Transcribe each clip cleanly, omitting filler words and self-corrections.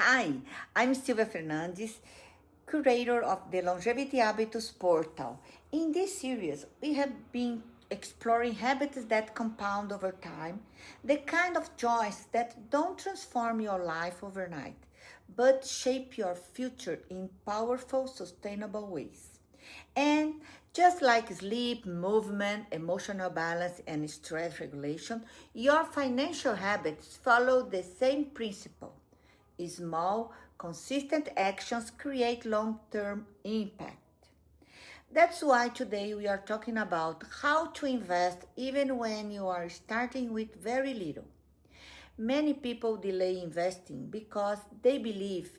Hi, I'm Silvia Fernandes, curator of the Longevity Habitus portal. In this series, we have been exploring habits that compound over time, the kind of joys that don't transform your life overnight, but shape your future in powerful, sustainable ways. And just like sleep, movement, emotional balance, and stress regulation, your financial habits follow the same principle. Small, consistent actions create long term impact. That's why today we are talking about how to invest even when you are starting with very little. Many people delay investing because they believe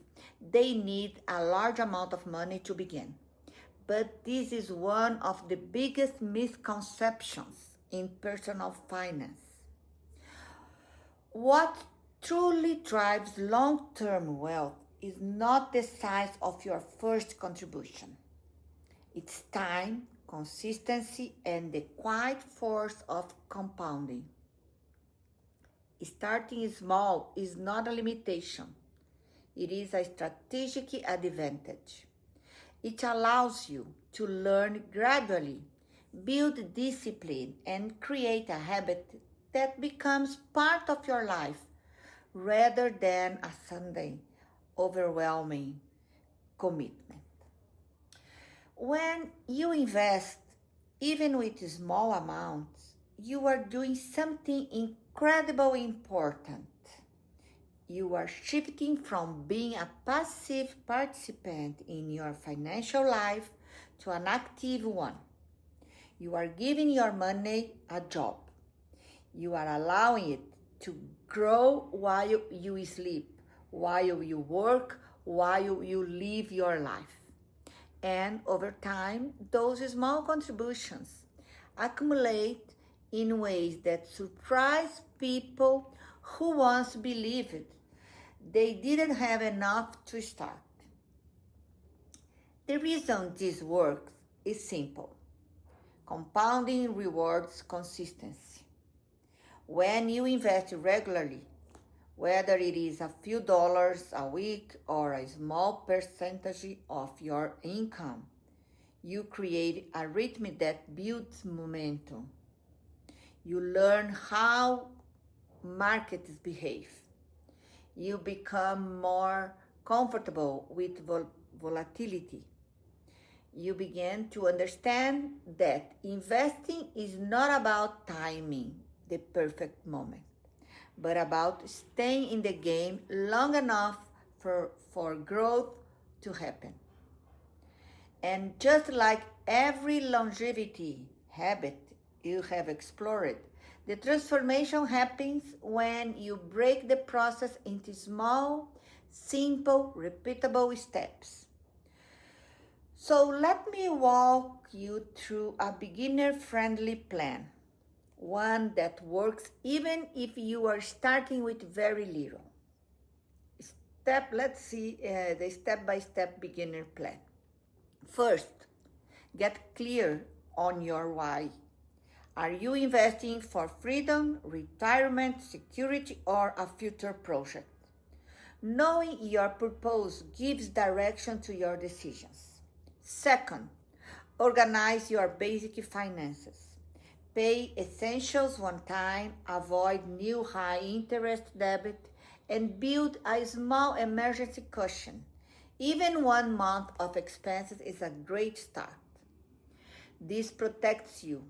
they need a large amount of money to begin. But this is one of the biggest misconceptions in personal finance. What truly drives long term wealth is not the size of your first contribution, it's time, consistency, and the quiet force of compounding. Starting small is not a limitation, it is a strategic advantage. It allows you to learn gradually, build discipline, and create a habit that becomes part of your life rather than a Sunday overwhelming commitment. When you invest, even with small amounts, you are doing something incredibly important. You are shifting from being a passive participant in your financial life to an active one. You are giving your money a job. You are allowing it to grow while you sleep, while you work, while you live your life. And over time, those small contributions accumulate in ways that surprise people who once believed they didn't have enough to start. The reason this works is simple. Compounding rewards consistency. When you invest regularly, whether it is a few dollars a week or a small percentage of your income, you create a rhythm that builds momentum. You learn how markets behave. You become more comfortable with volatility. You begin to understand that investing is not about timing the perfect moment, but about staying in the game long enough for growth to happen. And just like every longevity habit you have explored, the transformation happens when you break the process into small, simple, repeatable steps. So let me walk you through a beginner-friendly plan, one that works even if you are starting with very little. Let's see the step-by-step beginner plan. First, get clear on your why. Are you investing for freedom, retirement, security, or a future project? Knowing your purpose gives direction to your decisions. Second, organize your basic finances. Pay essentials one time, avoid new high interest debt, and build a small emergency cushion. Even 1 month of expenses is a great start. This protects you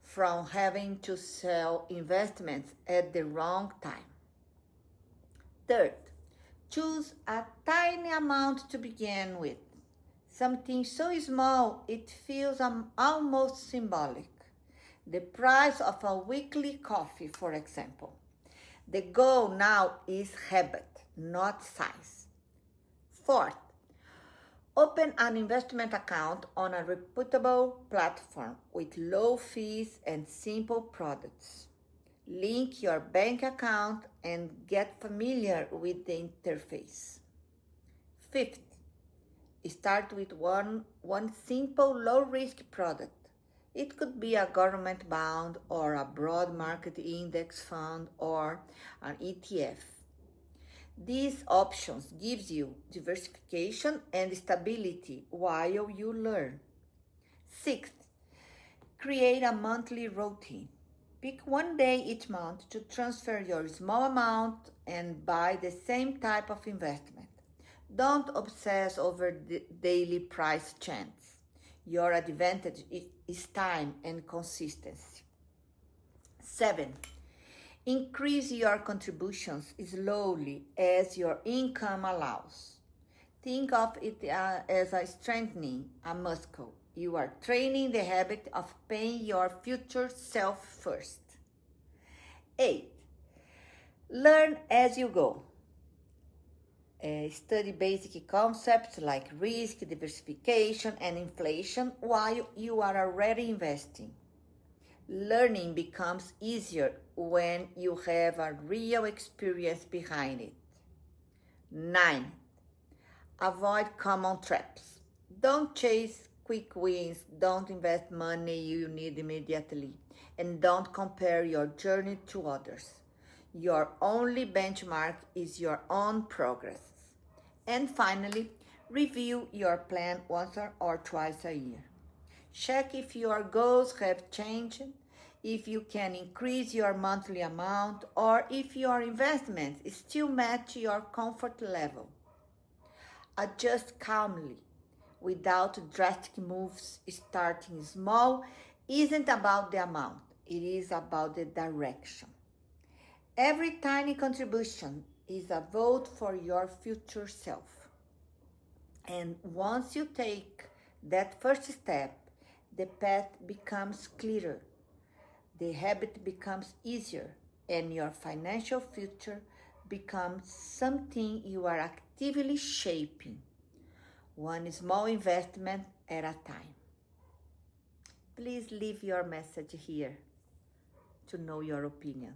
from having to sell investments at the wrong time. Third, choose a tiny amount to begin with. Something so small it feels almost symbolic. The price of a weekly coffee, for example. The goal now is habit, not size. Fourth, open an investment account on a reputable platform with low fees and simple products. Link your bank account and get familiar with the interface. Fifth, start with one simple low-risk product. It could be a government bond or a broad market index fund or an ETF. These options gives you diversification and stability while you learn. Sixth, create a monthly routine. Pick one day each month to transfer your small amount and buy the same type of investment. Don't obsess over the daily price chance. Your advantage is time and consistency. 7. Increase your contributions slowly as your income allows. Think of it as a strengthening a muscle. You are training the habit of paying your future self first. 8. Learn as you go. Study basic concepts like risk, diversification, and inflation while you are already investing. Learning becomes easier when you have a real experience behind it. 9. Avoid common traps. Don't chase quick wins, don't invest money you need immediately, and don't compare your journey to others. Your only benchmark is your own progress. And finally, review your plan once or twice a year. Check if your goals have changed, if you can increase your monthly amount, or if your investments still match your comfort level. Adjust calmly, without drastic moves. Starting small isn't about the amount, it is about the direction. Every tiny contribution is a vote for your future self. And once you take that first step, the path becomes clearer, the habit becomes easier, and your financial future becomes something you are actively shaping, one small investment at a time. Please leave your message here to know your opinion.